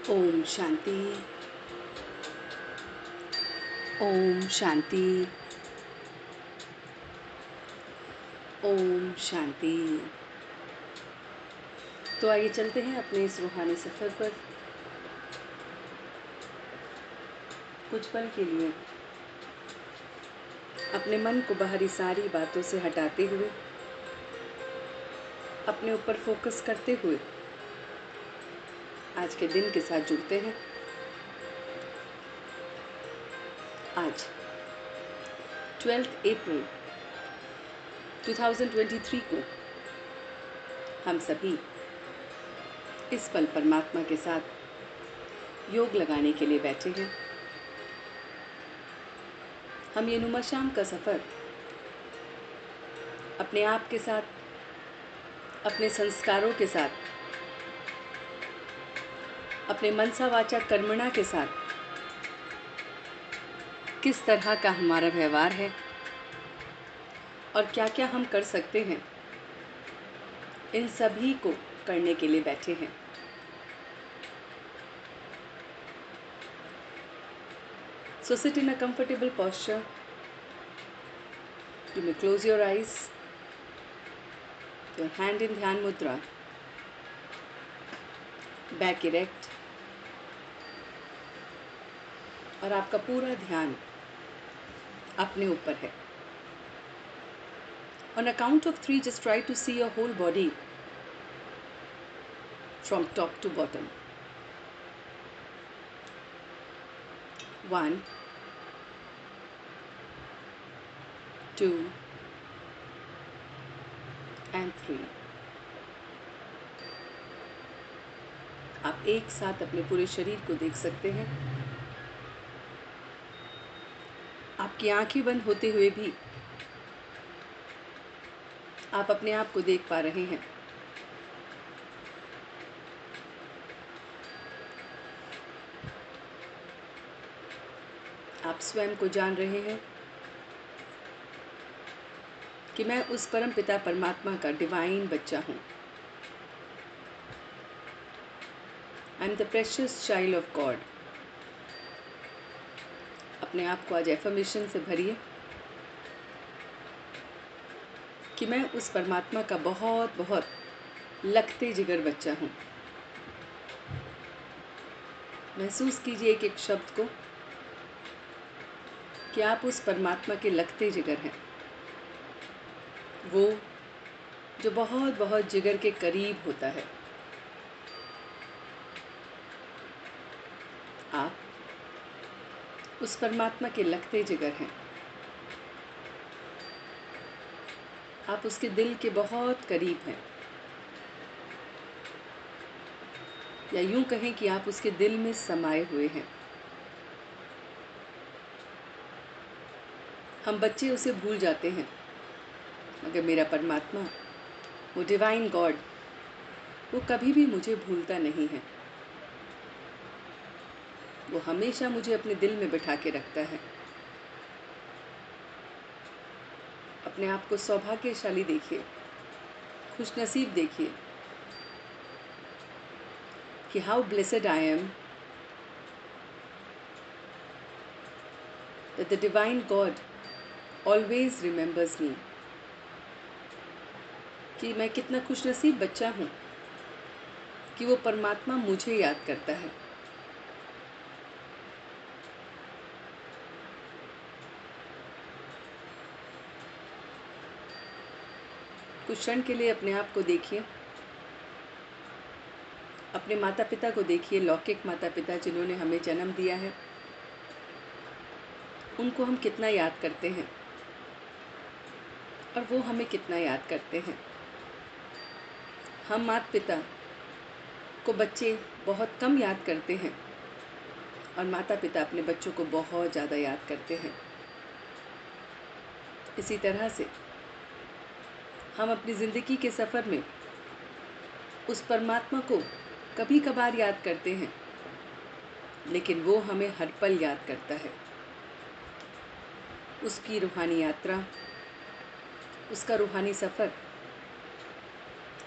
ओम शांति। ओम शांति। ओम शांति। तो आइए चलते हैं अपने इस रूहानी सफ़र पर। कुछ पल के लिए अपने मन को बाहरी सारी बातों से हटाते हुए, अपने ऊपर फोकस करते हुए आज के दिन के साथ जुड़ते हैं। आज 12 अप्रैल 2023 को हम सभी इस पल परमात्मा के साथ योग लगाने के लिए बैठे हैं। हम ये नुमा शाम का सफ़र अपने आप के साथ, अपने संस्कारों के साथ, अपने मनसा वाचा कर्मणा के साथ किस तरह का हमारा व्यवहार है और क्या क्या हम कर सकते हैं, इन सभी को करने के लिए बैठे हैं। So sit in a comfortable posture. You may close your eyes, your hand in Dhyan Mudra, back erect, और आपका पूरा ध्यान अपने ऊपर है। On a count of 3, just try to see your whole body from top to bottom. 1, 2 and 3. आप एक साथ अपने पूरे शरीर को देख सकते हैं। आपकी आंखें बंद होते हुए भी आप अपने आप को देख पा रहे हैं। आप स्वयं को जान रहे हैं कि मैं उस परम पिता परमात्मा का डिवाइन बच्चा हूँ। I am the precious child of God. अपने आप को आज एफर्मेशन से भरिए कि मैं उस परमात्मा का बहुत बहुत लगते जिगर बच्चा हूँ। महसूस कीजिए एक एक शब्द को कि आप उस परमात्मा के लगते जिगर हैं, वो जो बहुत बहुत जिगर के करीब होता है। आप उस परमात्मा के लगते जिगर हैं। आप उसके दिल के बहुत करीब हैं, या यूं कहें कि आप उसके दिल में समाये हुए हैं। हम बच्चे उसे भूल जाते हैं, मगर मेरा परमात्मा, वो डिवाइन गॉड, वो कभी भी मुझे भूलता नहीं है। वो हमेशा मुझे अपने दिल में बिठा के रखता है। अपने आप को सौभाग्यशाली देखिए, खुशनसीब देखिए कि how blessed I am that the divine God always remembers me। कि मैं कितना खुशनसीब बच्चा हूँ कि वो परमात्मा मुझे याद करता है। कुछ क्षण के लिए अपने आप को देखिए, अपने माता पिता को देखिए, लौकिक माता पिता जिन्होंने हमें जन्म दिया है, उनको हम कितना याद करते हैं और वो हमें कितना याद करते हैं। हम माता पिता को बच्चे बहुत कम याद करते हैं और माता पिता अपने बच्चों को बहुत ज़्यादा याद करते हैं। इसी तरह से हम अपनी ज़िंदगी के सफ़र में उस परमात्मा को कभी कभार याद करते हैं, लेकिन वो हमें हर पल याद करता है। उसकी रूहानी यात्रा, उसका रूहानी सफ़र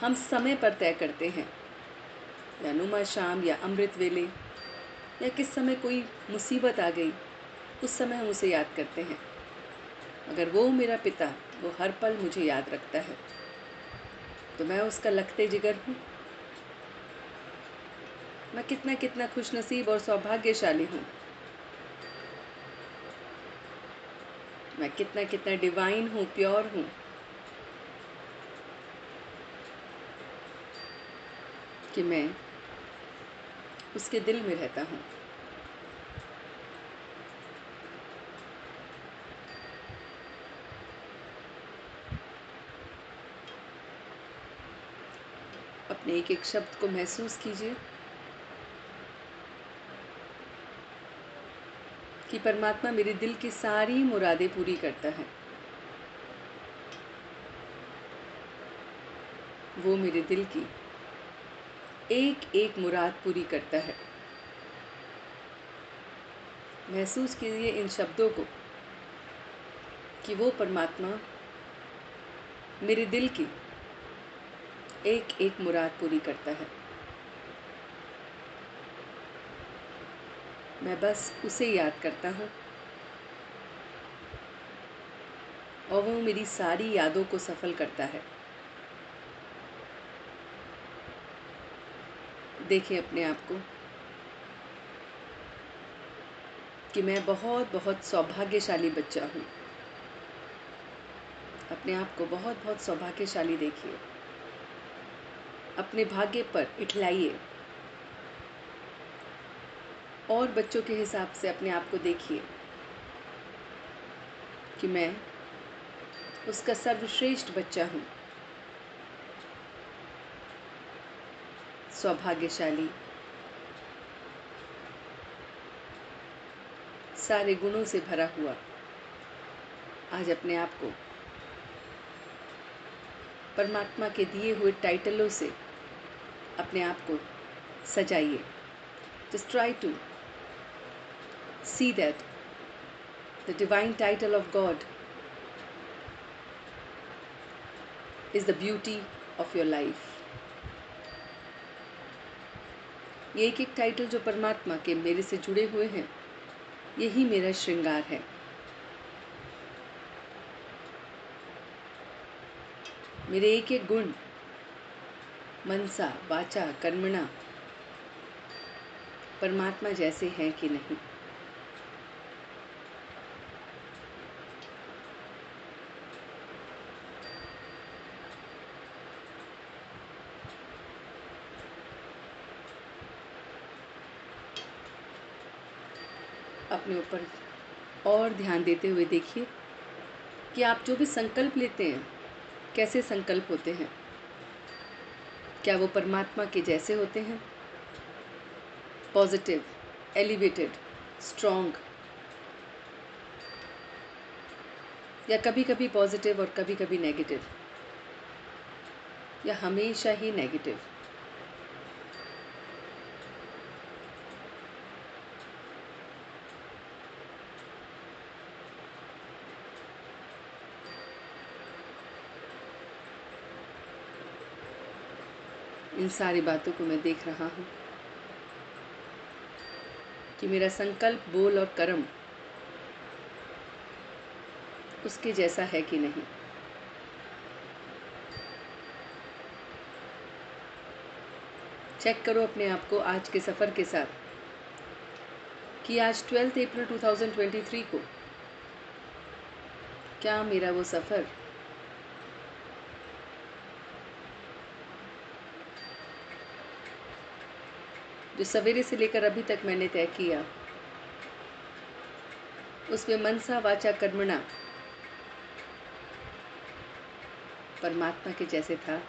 हम समय पर तय करते हैं, या नुमा शाम या अमृत वेले, या किस समय कोई मुसीबत आ गई, उस समय हम उसे याद करते हैं। मगर वो मेरा पिता, वो हर पल मुझे याद रखता है। तो मैं उसका लखते जिगर हूँ। मैं कितना कितना खुशनसीब और सौभाग्यशाली हूँ। मैं कितना कितना डिवाइन हूँ, प्योर हूँ, कि मैं उसके दिल में रहता हूँ। अपने एक एक शब्द को महसूस कीजिए कि परमात्मा मेरे दिल की सारी मुरादें पूरी करता है। वो मेरे दिल की एक एक मुराद पूरी करता है। महसूस कीजिए इन शब्दों को कि वो परमात्मा मेरे दिल की एक एक मुराद पूरी करता है। मैं बस उसे याद करता हूँ और वो मेरी सारी यादों को सफल करता है। देखिए अपने आप को कि मैं बहुत बहुत सौभाग्यशाली बच्चा हूँ। अपने आप को बहुत बहुत सौभाग्यशाली देखिए। अपने भाग्य पर इठलाइए और बच्चों के हिसाब से अपने आप को देखिए कि मैं उसका सर्वश्रेष्ठ बच्चा हूँ, सौभाग्यशाली, सारे गुणों से भरा हुआ। आज अपने आप को परमात्मा के दिए हुए टाइटलों से अपने आप को सजाइए। Just try to see that the divine title of God is the beauty of your life. ये एक एक टाइटल जो परमात्मा के मेरे से जुड़े हुए हैं, यही मेरा श्रृंगार है। मेरे एक एक गुण मनसा वाचा कर्मणा परमात्मा जैसे हैं कि नहीं। अपने ऊपर और ध्यान देते हुए देखिए कि आप जो भी संकल्प लेते हैं, कैसे संकल्प होते हैं। क्या वो परमात्मा के जैसे होते हैं? पॉजिटिव, एलिवेटेड, स्ट्रॉन्ग, या कभी कभी पॉजिटिव और कभी कभी नेगेटिव, या हमेशा ही नेगेटिव? इन सारी बातों को मैं देख रहा हूँ कि मेरा संकल्प, बोल और कर्म उसके जैसा है कि नहीं। चेक करो अपने आप को आज के सफ़र के साथ कि आज 12 अप्रैल 2023 को क्या मेरा वो सफ़र जो सवेरे से लेकर अभी तक मैंने तय किया, उसमें मनसा वाचा कर्मणा परमात्मा के जैसे था?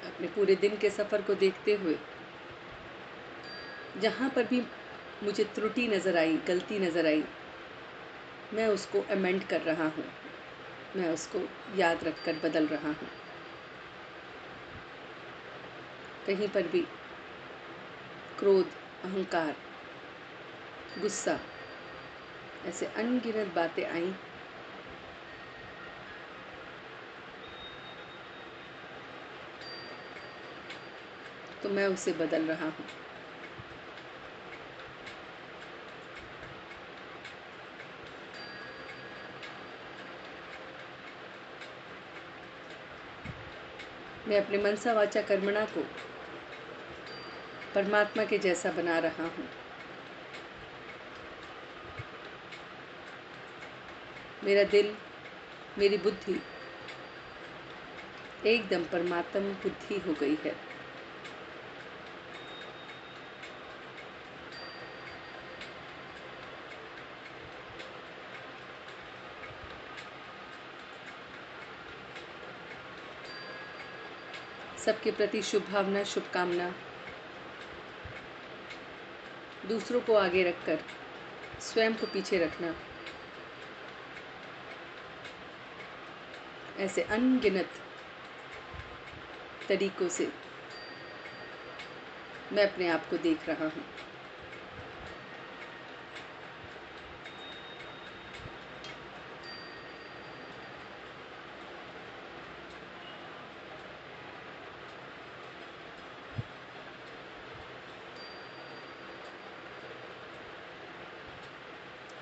अपने पूरे दिन के सफ़र को देखते हुए जहाँ पर भी मुझे त्रुटि नज़र आई, गलती नज़र आई, मैं उसको अमेंड कर रहा हूँ, मैं उसको याद रखकर बदल रहा हूँ। कहीं पर भी क्रोध, अहंकार, गुस्सा, ऐसे अनगिनत बातें आईं, तो मैं उसे बदल रहा हूँ। मैं अपने मनसा वाचा कर्मणा को परमात्मा के जैसा बना रहा हूँ। मेरा दिल, मेरी बुद्धि एकदम परमात्म बुद्धि हो गई है। सबके प्रति शुभ भावना, शुभकामना, दूसरों को आगे रखकर स्वयं को पीछे रखना, ऐसे अनगिनत तरीकों से मैं अपने आप को देख रहा हूँ।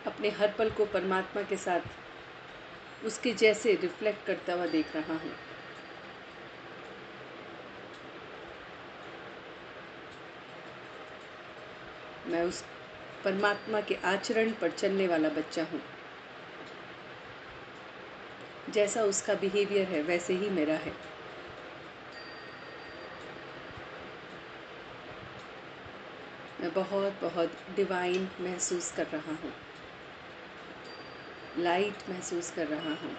अपने हर पल को परमात्मा के साथ उसके जैसे रिफ्लेक्ट करता हुआ देख रहा हूँ। मैं उस परमात्मा के आचरण पर चलने वाला बच्चा हूँ। जैसा उसका बिहेवियर है वैसे ही मेरा है। मैं बहुत बहुत डिवाइन महसूस कर रहा हूँ, लाइट महसूस कर रहा हूँ।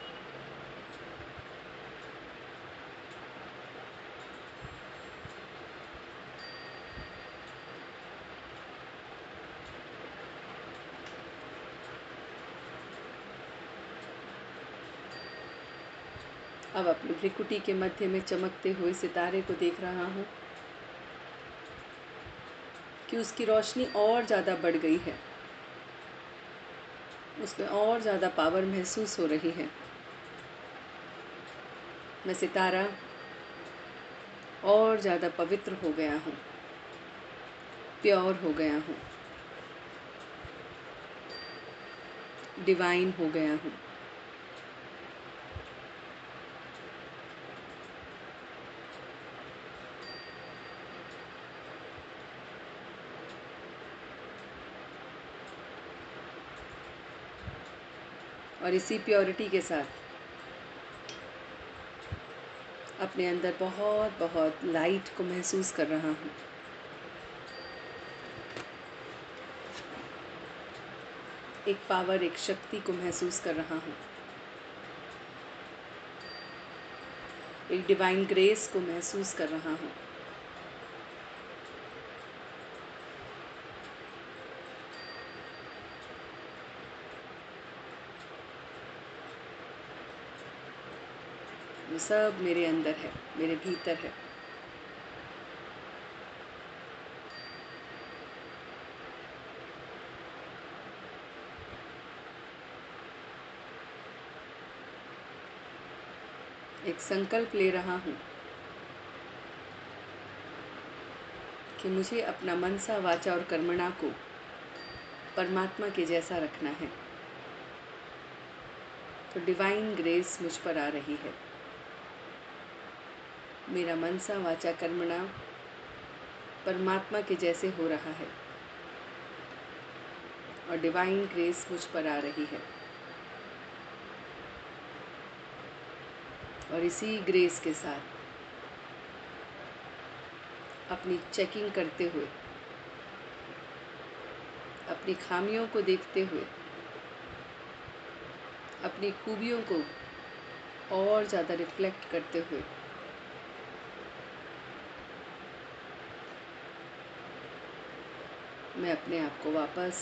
अब अपनी भ्रिकुटी के मध्य में चमकते हुए सितारे को देख रहा हूँ कि उसकी रोशनी और ज़्यादा बढ़ गई है, उसमें और ज़्यादा पावर महसूस हो रही है। मैं सितारा और ज़्यादा पवित्र हो गया हूँ, प्योर हो गया हूँ, डिवाइन हो गया हूँ। और इसी प्योरिटी के साथ अपने अंदर बहुत बहुत लाइट को महसूस कर रहा हूँ। एक पावर, एक शक्ति को महसूस कर रहा हूँ। एक डिवाइन ग्रेस को महसूस कर रहा हूँ। वो सब मेरे अंदर है, मेरे भीतर है। एक संकल्प ले रहा हूँ कि मुझे अपना मनसा वाचा और कर्मणा को परमात्मा के जैसा रखना है। तो डिवाइन ग्रेस मुझ पर आ रही है। मेरा मनसा वाचा कर्मणा परमात्मा के जैसे हो रहा है और डिवाइन ग्रेस मुझ पर आ रही है। और इसी ग्रेस के साथ अपनी चेकिंग करते हुए, अपनी खामियों को देखते हुए, अपनी खूबियों को और ज़्यादा रिफ्लेक्ट करते हुए मैं अपने आप को वापस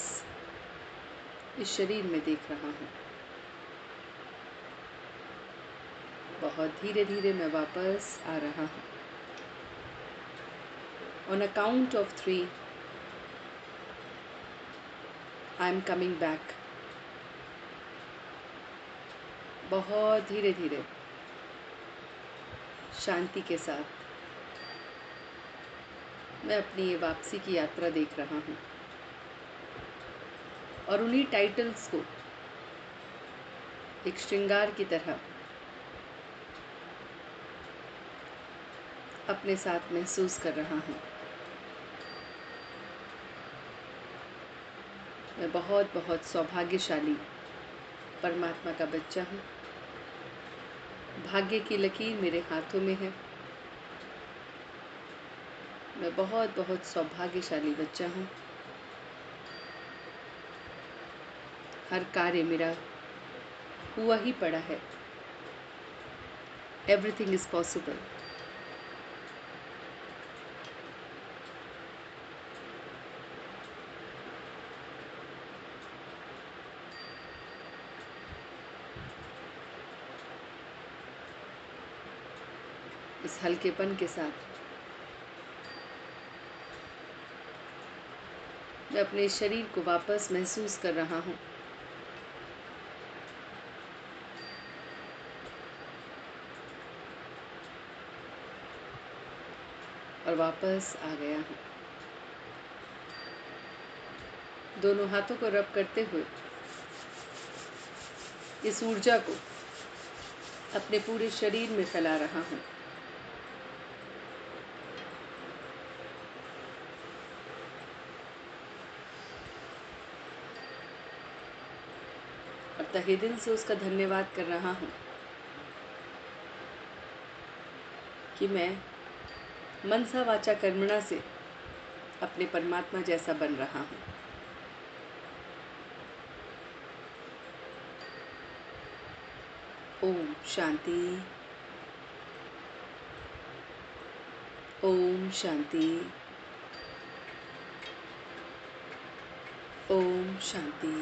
इस शरीर में देख रहा हूँ। बहुत धीरे धीरे मैं वापस आ रहा हूँ। On a count of 3, I am coming back. बहुत धीरे धीरे शांति के साथ मैं अपनी ये वापसी की यात्रा देख रहा हूँ और उन्हीं टाइटल्स को एक श्रृंगार की तरह अपने साथ महसूस कर रहा हूँ। मैं बहुत बहुत सौभाग्यशाली परमात्मा का बच्चा हूँ। भाग्य की लकीर मेरे हाथों में है। मैं बहुत बहुत सौभाग्यशाली बच्चा हूँ। हर कार्य मेरा हुआ ही पड़ा है। Everything is possible. इस हल्केपन के साथ मैं अपने शरीर को वापस महसूस कर रहा हूँ। और वापस आ गया हूँ। दोनों हाथों को रब करते हुए इस ऊर्जा को अपने पूरे शरीर में फैला रहा हूँ। और तहे दिल से उसका धन्यवाद कर रहा हूँ कि मैं मनसा वाचा कर्मणा से अपने परमात्मा जैसा बन रहा हूँ। ओम शांति। ओम शांति। ओम शांति।